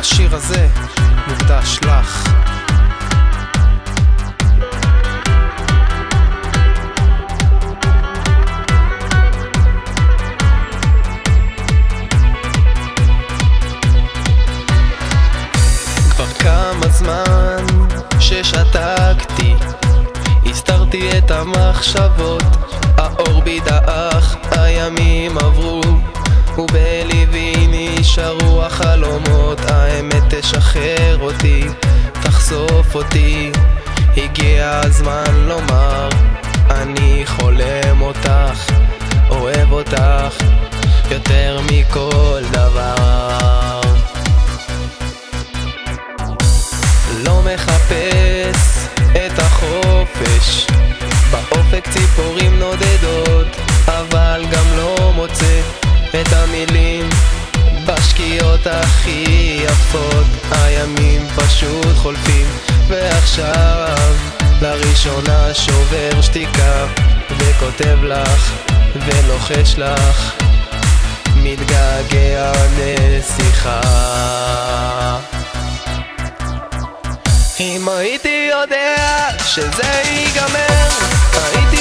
השיר הזה מוקדש לך. כבר כמה זמן ששתקתי, הסתרתי את המחשבות, האור בי דעך, הימים עברו ובליבי נשארו החלומות. האמת תשחרר אותי, תחשוף אותי, הגיע הזמן לומר אני חולם אותך, אוהב אותך יותר מכל דבר. לא מחפש את החופש, באופק ציפורים נודדות, אבל גם לא מוצא את המילים בשקיעות הכי יפות. הימים פשוט חולפים, ועכשיו לראשונה שובר שתיקה וכותב לך ולוחש לך, מתגעגע נסיכה. אם הייתי יודע שזה ייגמר, הייתי